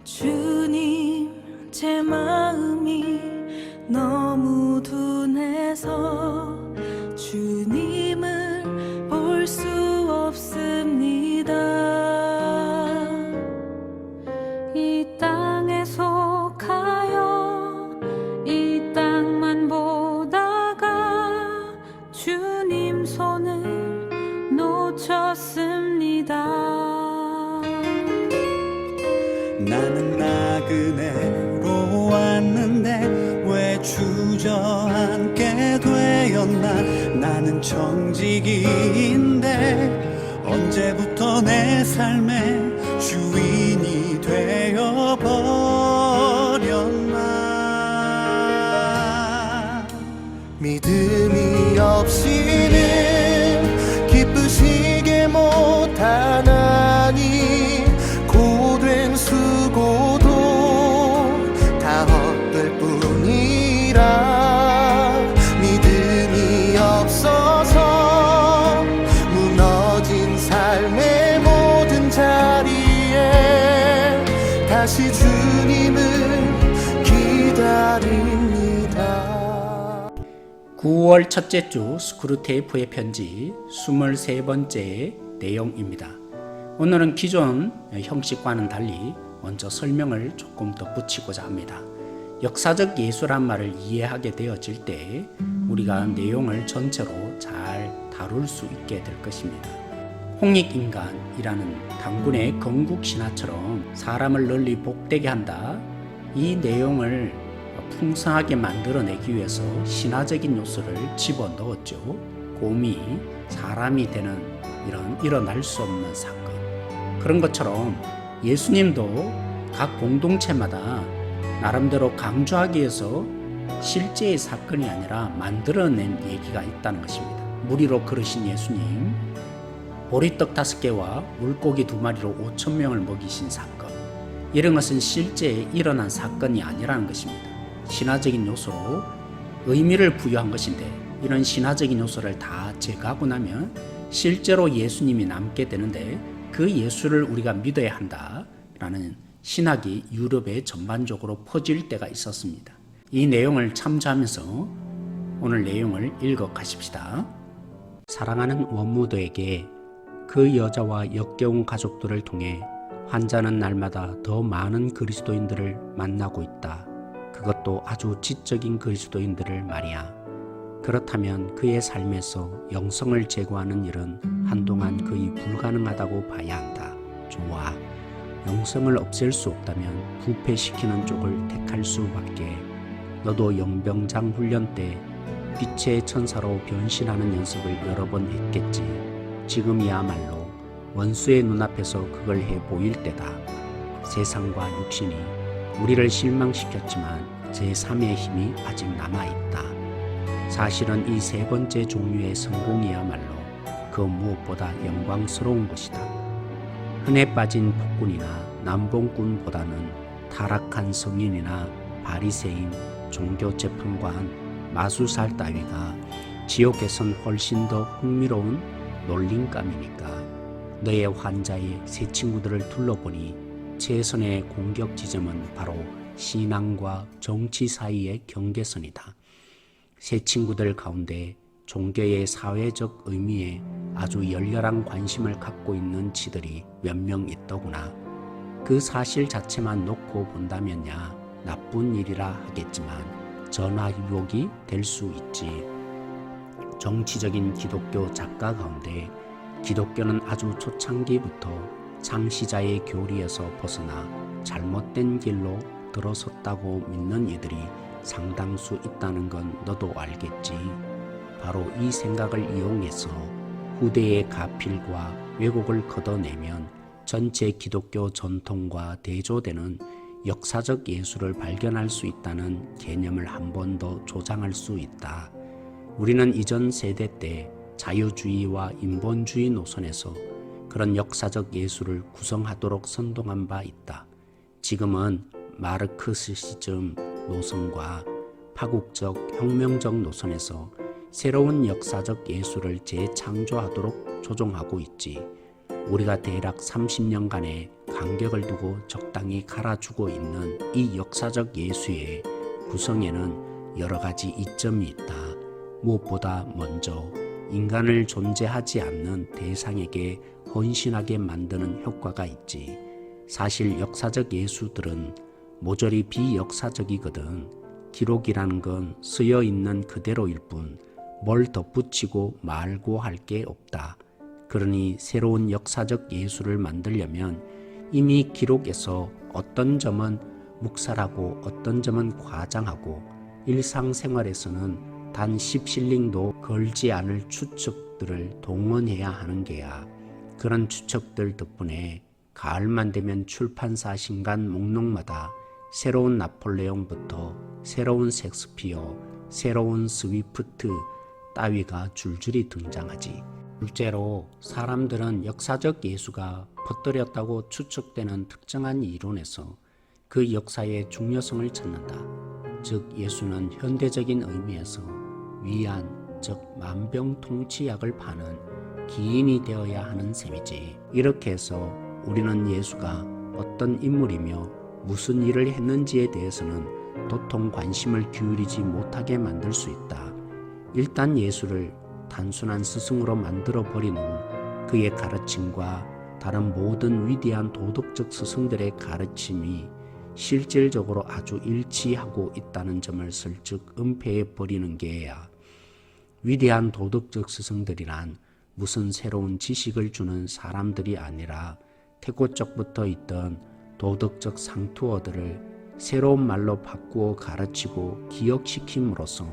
주님, 제 마음이 너무 둔해서 주님을 볼 수 없습니다. 이 땅에 속하여 이 땅만 보다가 주님 손을 놓쳤습니다. 나는 나그네로 왔는데 왜 주저앉게 되었나. 나는 청지기인데 언제부터 내 삶의 주인이 되어버렸나. 믿음이 없이는 기쁘시게 못하나니 고된 수고도 다 헛될 뿐이라. 믿음이 없어서 무너진 삶의 모든 자리에 다시 주님을 기다립니다. 9월 첫째 주 스크루테이프의 편지 23번째 내용입니다. 오늘은 기존 형식과는 달리 먼저 설명을 조금 덧붙이고자 합니다. 역사적 예수란 말을 이해하게 되어질 때 우리가 내용을 전체로 잘 다룰 수 있게 될 것입니다. 홍익인간이라는 단군의 건국신화처럼 사람을 널리 복되게 한다. 이 내용을 풍성하게 만들어내기 위해서 신화적인 요소를 집어넣었죠. 곰이 사람이 되는 이런 일어날 수 없는 사건. 그런 것처럼 예수님도 각 공동체마다 나름대로 강조하기 위해서 실제의 사건이 아니라 만들어낸 얘기가 있다는 것입니다. 무리로 걸으신 예수님, 보리떡 5개와 물고기 2마리로 5,000명을 먹이신 사건, 이런 것은 실제 일어난 사건이 아니라는 것입니다. 신화적인 요소로 의미를 부여한 것인데, 이런 신화적인 요소를 다 제거하고 나면 실제로 예수님이 남게 되는데, 그 예수를 우리가 믿어야 한다라는 신학이 유럽에 전반적으로 퍼질 때가 있었습니다. 이 내용을 참조하면서 오늘 내용을 읽어 가십시다. 사랑하는 원무도에게 그 여자와 역겨운 가족들을 통해 환자는 날마다 더 많은 그리스도인들을 만나고 있다. 그것도 아주 지적인 그리스도인들을 말이야. 그렇다면 그의 삶에서 영성을 제거하는 일은 한동안 거의 불가능하다고 봐야 한다. 좋아. 영성을 없앨 수 없다면 부패시키는 쪽을 택할 수밖에. 너도 영병장 훈련 때 빛의 천사로 변신하는 연습을 여러 번 했겠지. 지금이야말로 원수의 눈앞에서 그걸 해 보일 때다. 세상과 육신이 우리를 실망시켰지만 제3의 힘이 아직 남아있다. 사실은 이 세 번째 종류의 성공이야말로 그 무엇보다 영광스러운 것이다. 흔해 빠진 폭군이나 남봉꾼보다는 타락한 성인이나 바리새인, 종교 재판관, 마술사 따위가 지옥에선 훨씬 더 흥미로운 놀림감이니까. 너의 환자의 새 친구들을 둘러보니 최선의 공격 지점은 바로 신앙과 정치 사이의 경계선이다. 새 친구들 가운데 종교의 사회적 의미에 아주 열렬한 관심을 갖고 있는 지들이 몇 명 있더구나. 그 사실 자체만 놓고 본다면야 나쁜 일이라 하겠지만 전화 유혹이 될 수 있지. 정치적인 기독교 작가 가운데 기독교는 아주 초창기부터 창시자의 교리에서 벗어나 잘못된 길로 들어섰다고 믿는 이들이 상당수 있다는 건 너도 알겠지. 바로 이 생각을 이용해서 후대의 가필과 왜곡을 걷어내면 전체 기독교 전통과 대조되는 역사적 예수를 발견할 수 있다는 개념을 한 번 더 조장할 수 있다. 우리는 이전 세대 때 자유주의와 인본주의 노선에서 그런 역사적 예수를 구성하도록 선동한 바 있다. 지금은 마르크시즘 노선과 파국적 혁명적 노선에서 새로운 역사적 예수를 재창조하도록 조종하고 있지. 우리가 대략 30년간의 간격을 두고 적당히 갈아주고 있는 이 역사적 예수의 구성에는 여러 가지 이점이 있다. 무엇보다 먼저 인간을 존재하지 않는 대상에게 헌신하게 만드는 효과가 있지. 사실 역사적 예수들은 모조리 비역사적이거든. 기록이라는 건 쓰여 있는 그대로일 뿐 뭘 덧붙이고 말고 할 게 없다. 그러니 새로운 역사적 예수를 만들려면 이미 기록에서 어떤 점은 묵살하고 어떤 점은 과장하고 일상생활에서는 단 10실링도 걸지 않을 추측들을 동원해야 하는 게야. 그런 추측들 덕분에 가을만 되면 출판사 신간 목록마다 새로운 나폴레옹부터 새로운 셰익스피어, 새로운 스위프트 따위가 줄줄이 등장하지. 실제로 사람들은 역사적 예수가 퍼뜨렸다고 추측되는 특정한 이론에서 그 역사의 중요성을 찾는다. 즉 예수는 현대적인 의미에서 위안, 즉 만병통치약을 파는 기인이 되어야 하는 셈이지. 이렇게 해서 우리는 예수가 어떤 인물이며 무슨 일을 했는지에 대해서는 도통 관심을 기울이지 못하게 만들 수 있다. 일단 예수를 단순한 스승으로 만들어버린 후 그의 가르침과 다른 모든 위대한 도덕적 스승들의 가르침이 실질적으로 아주 일치하고 있다는 점을 슬쩍 은폐해버리는 게야. 위대한 도덕적 스승들이란 무슨 새로운 지식을 주는 사람들이 아니라 태고적부터 있던 도덕적 상투어들을 새로운 말로 바꾸어 가르치고 기억시킴으로써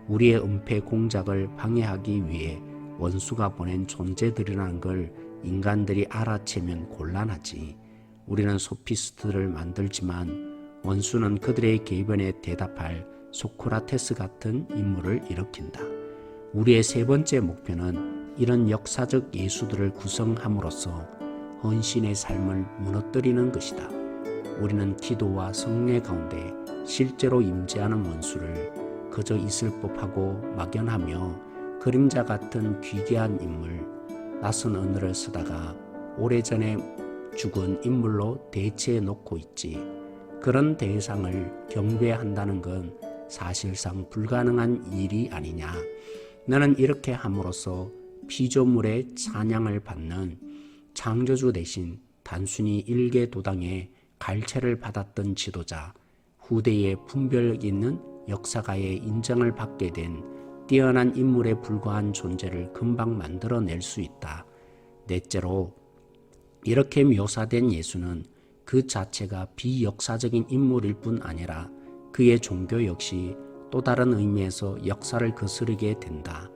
우리의 은폐 공작을 방해하기 위해 원수가 보낸 존재들이라는 걸 인간들이 알아채면 곤란하지. 우리는 소피스트를 만들지만 원수는 그들의 계변에 대답할 소크라테스 같은 인물을 일으킨다. 우리의 세 번째 목표는 이런 역사적 예수들을 구성함으로써 헌신의 삶을 무너뜨리는 것이다. 우리는 기도와 성례 가운데 실제로 임재하는 원수를 그저 있을 법하고 막연하며 그림자 같은 귀귀한 인물, 낯선 언어를 쓰다가 오래전에 죽은 인물로 대체해 놓고 있지. 그런 대상을 경배한다는 건 사실상 불가능한 일이 아니냐. 나는 이렇게 함으로써 피조물의 찬양을 받는 창조주 대신 단순히 일개 도당의 갈채를 받았던 지도자, 후대의 분별 있는 역사가의 인정을 받게 된 뛰어난 인물에 불과한 존재를 금방 만들어낼 수 있다. 넷째로 이렇게 묘사된 예수는 그 자체가 비역사적인 인물일 뿐 아니라 그의 종교 역시 또 다른 의미에서 역사를 거스르게 된다.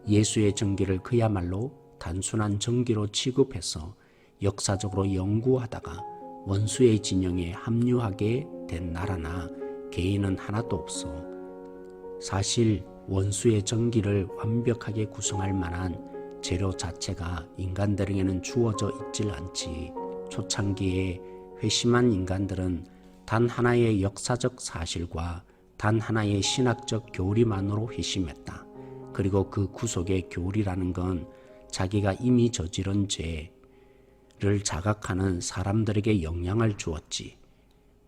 예수의 정기를 그야말로 단순한 정기로 취급해서 역사적으로 연구하다가 원수의 진영에 합류하게 된 나라나 개인은 하나도 없어. 사실 원수의 정기를 완벽하게 구성할 만한 재료 자체가 인간들에게는 주어져 있질 않지. 초창기에 회심한 인간들은 단 하나의 역사적 사실과 단 하나의 신학적 교리만으로 회심했다. 그리고 그 구속의 교리라는 건 자기가 이미 저지른 죄를 자각하는 사람들에게 영향을 주었지.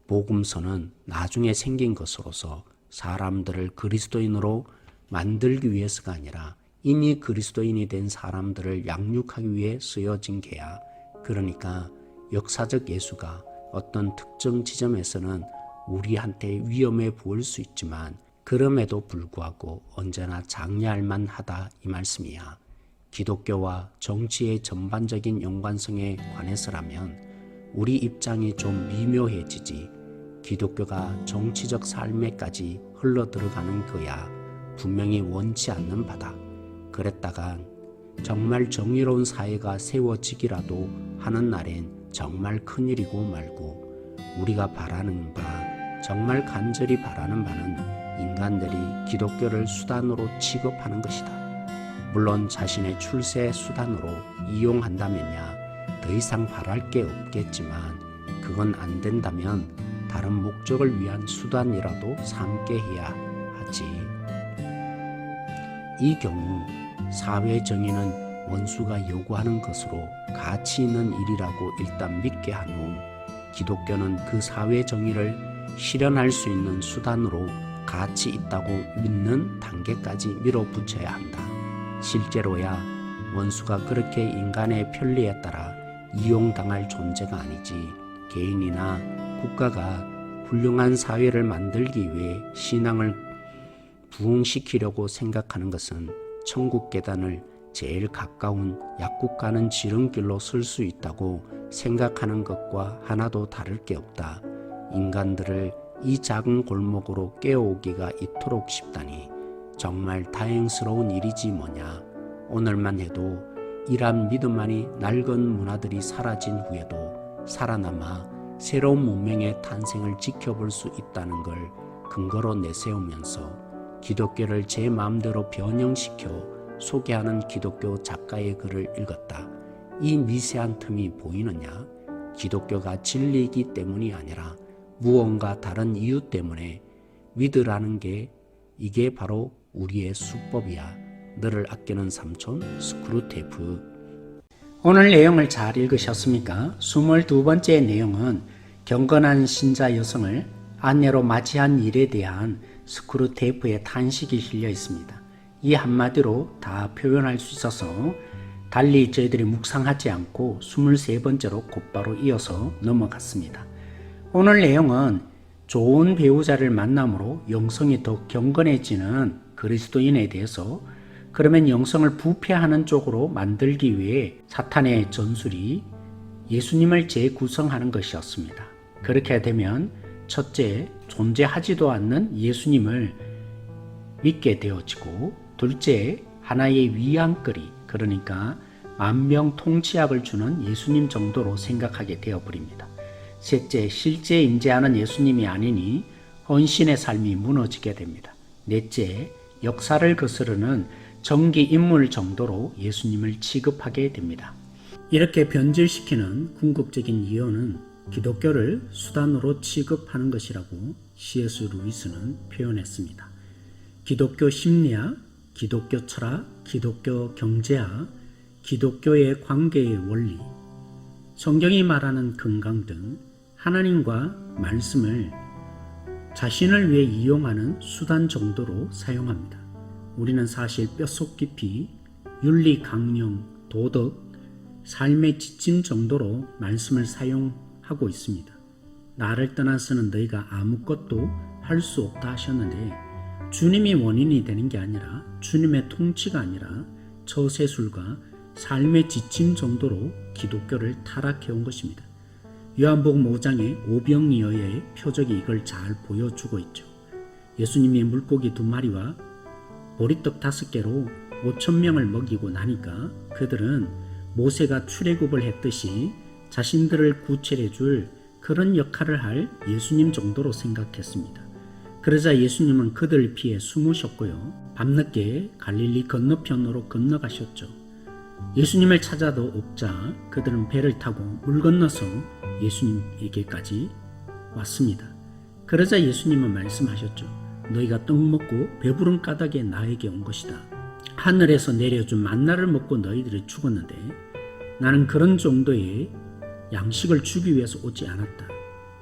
복음서는 나중에 생긴 것으로서 사람들을 그리스도인으로 만들기 위해서가 아니라 이미 그리스도인이 된 사람들을 양육하기 위해 쓰여진 게야. 그러니까 역사적 예수가 어떤 특정 지점에서는 우리한테 위험해 보일 수 있지만 그럼에도 불구하고 언제나 장려할 만하다 이 말씀이야. 기독교와 정치의 전반적인 연관성에 관해서라면 우리 입장이 좀 미묘해지지. 기독교가 정치적 삶에까지 흘러들어가는 거야 분명히 원치 않는 바다. 그랬다간 정말 정의로운 사회가 세워지기라도 하는 날엔 정말 큰일이고 말고, 우리가 바라는 바, 정말 간절히 바라는 바는 인간들이 기독교를 수단으로 취급하는 것이다. 물론 자신의 출세 수단으로 이용한다면야 더 이상 바랄 게 없겠지만, 그건 안 된다면 다른 목적을 위한 수단이라도 삼게 해야 하지. 이 경우 사회 정의는 원수가 요구하는 것으로 가치 있는 일이라고 일단 믿게 한 후 기독교는 그 사회 정의를 실현할 수 있는 수단으로 가치 있다고 믿는 단계까지 밀어붙여야 한다. 실제로야 원수가 그렇게 인간의 편리에 따라 이용당할 존재가 아니지, 개인이나 국가가 훌륭한 사회를 만들기 위해 신앙을 부흥시키려고 생각하는 것은 천국 계단을 제일 가까운 약국 가는 지름길로 설 수 있다고 생각하는 것과 하나도 다를 게 없다. 인간들을 이 작은 골목으로 깨워오기가 이토록 쉽다니 정말 다행스러운 일이지 뭐냐. 오늘만 해도 이란 믿음만이 낡은 문화들이 사라진 후에도 살아남아 새로운 문명의 탄생을 지켜볼 수 있다는 걸 근거로 내세우면서 기독교를 제 마음대로 변형시켜 소개하는 기독교 작가의 글을 읽었다. 이 미세한 틈이 보이느냐? 기독교가 진리이기 때문이 아니라 무언가 다른 이유 때문에 믿으라는 게 이게 바로 우리의 수법이야. 너를 아끼는 삼촌 스크루테이프. 오늘 내용을 잘 읽으셨습니까? 22번째 내용은 경건한 신자 여성을 아내로 맞이한 일에 대한 스크루테이프의 탄식이 실려 있습니다. 이 한마디로 다 표현할 수 있어서 달리 저희들이 묵상하지 않고 23번째로 곧바로 이어서 넘어갔습니다. 오늘 내용은 좋은 배우자를 만남으로 영성이 더 경건해지는 그리스도인에 대해서, 그러면 영성을 부패하는 쪽으로 만들기 위해 사탄의 전술이 예수님을 재구성하는 것이었습니다. 그렇게 되면 첫째, 존재하지도 않는 예수님을 믿게 되어지고, 둘째, 하나의 위안거리, 그러니까 만병통치약을 주는 예수님 정도로 생각하게 되어버립니다. 셋째, 실제 인재하는 예수님이 아니니 헌신의 삶이 무너지게 됩니다. 넷째, 역사를 거스르는 정기 인물 정도로 예수님을 취급하게 됩니다. 이렇게 변질시키는 궁극적인 이유는 기독교를 수단으로 취급하는 것이라고 C.S. 루이스는 표현했습니다. 기독교 심리학, 기독교 철학, 기독교 경제학, 기독교의 관계의 원리, 성경이 말하는 건강 등 하나님과 말씀을 자신을 위해 이용하는 수단 정도로 사용합니다. 우리는 사실 뼛속 깊이 윤리 강령, 도덕, 삶의 지침 정도로 말씀을 사용하고 있습니다. 나를 떠나서는 너희가 아무것도 할 수 없다 하셨는데, 주님이 원인이 되는 게 아니라, 주님의 통치가 아니라 처세술과 삶의 지침 정도로 기독교를 타락해온 것입니다. 요한복음 5장의 오병이어의 표적이 이걸 잘 보여주고 있죠. 예수님이 물고기 2마리와 보리떡 5개로 5,000명을 먹이고 나니까 그들은 모세가 출애굽을 했듯이 자신들을 구출해 줄 그런 역할을 할 예수님 정도로 생각했습니다. 그러자 예수님은 그들 피해 숨으셨고요. 밤늦게 갈릴리 건너편으로 건너가셨죠. 예수님을 찾아도 없자 그들은 배를 타고 물 건너서 예수님에게까지 왔습니다. 그러자 예수님은 말씀하셨죠. 너희가 떡 먹고 배부른 까닭에 나에게 온 것이다. 하늘에서 내려준 만나를 먹고 너희들이 죽었는데 나는 그런 정도의 양식을 주기 위해서 오지 않았다.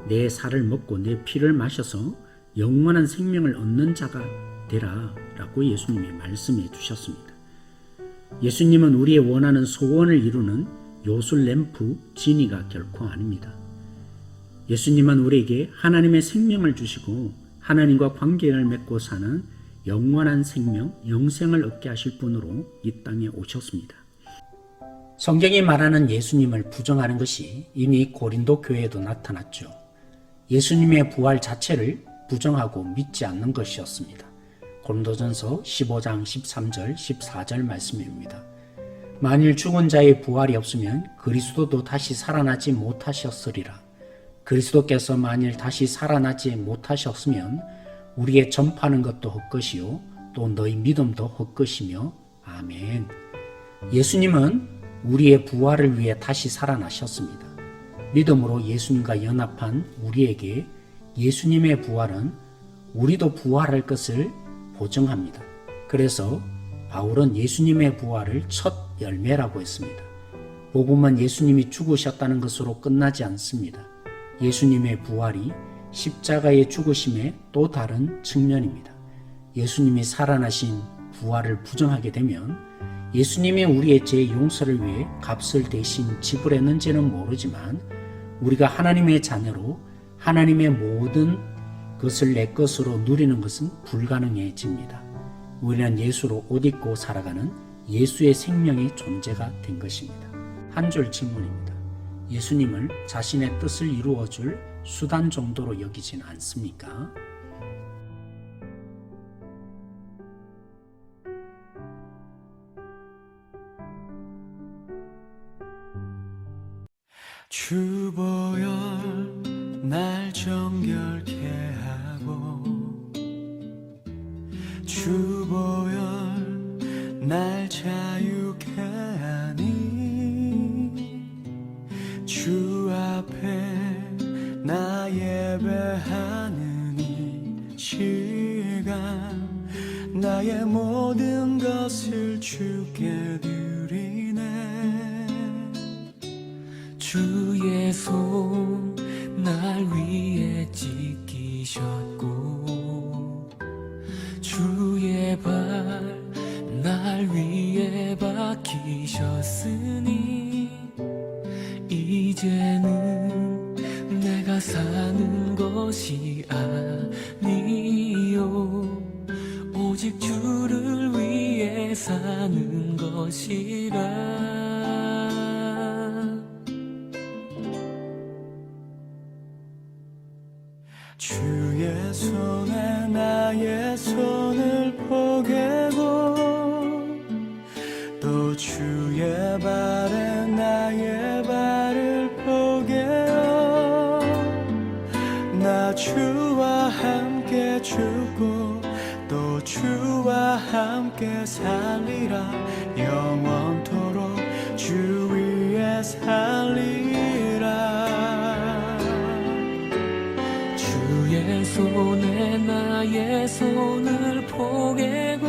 내 살을 먹고 내 피를 마셔서 영원한 생명을 얻는 자가 되라 라고 예수님이 말씀해 주셨습니다. 예수님은 우리의 원하는 소원을 이루는 요술 램프 지니가 결코 아닙니다. 예수님은 우리에게 하나님의 생명을 주시고 하나님과 관계를 맺고 사는 영원한 생명, 영생을 얻게 하실 분으로 이 땅에 오셨습니다. 성경이 말하는 예수님을 부정하는 것이 이미 고린도 교회에도 나타났죠. 예수님의 부활 자체를 부정하고 믿지 않는 것이었습니다. 고린도전서 15장 13절 14절 말씀입니다. 만일 죽은 자의 부활이 없으면 그리스도도 다시 살아나지 못하셨으리라. 그리스도께서 만일 다시 살아나지 못하셨으면 우리의 전파하는 것도 헛것이요 또 너희 믿음도 헛것이며 아멘. 예수님은 우리의 부활을 위해 다시 살아나셨습니다. 믿음으로 예수님과 연합한 우리에게 예수님의 부활은 우리도 부활할 것을 보증합니다. 그래서 바울은 예수님의 부활을 첫 열매라고 했습니다. 복음은 예수님이 죽으셨다는 것으로 끝나지 않습니다. 예수님의 부활이 십자가의 죽으심의 또 다른 측면입니다. 예수님이 살아나신 부활을 부정하게 되면 예수님이 우리의 죄 용서를 위해 값을 대신 지불했는지는 모르지만 우리가 하나님의 자녀로 하나님의 모든 것을 내 것으로 누리는 것은 불가능해집니다. 우리는 예수로 옷 입고 살아가는 예수의 생명의 존재가 된 것입니다. 한 줄 질문입니다. 예수님을 자신의 뜻을 이루어줄 수단 정도로 여기진 않습니까? 주보혈 날 정결케 하고 주보혈 날 자유케 하니 주 앞에 나 예배하는 이 시간 나의 모든 것을 주께 드리네. 주의 손 날 위에 지키셨고 주의 발 날 위에 박히셨으니 이제는 내가 사는 것이 아니요 오직 주를 위해 사는 것이라. 주의 손에 나의 손을 포개고 또 주의 발에 나의 발을 포개어 나 주와 함께 죽고 또 주와 함께 살리라. 영원토록 주 위에 살리라. 주의 손에 나의 손을 포개고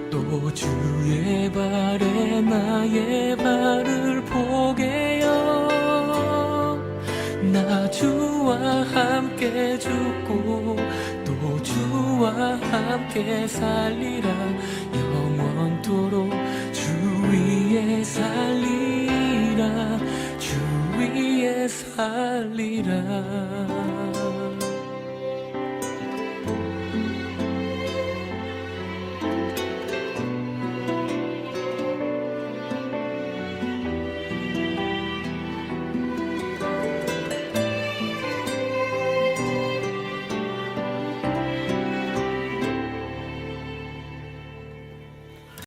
또 주의 발에 나의 발을 포개어 나 주와 함께 죽고 또 주와 함께 살리라. 영원토록 주 위에 살리라. 주 위에 살리라.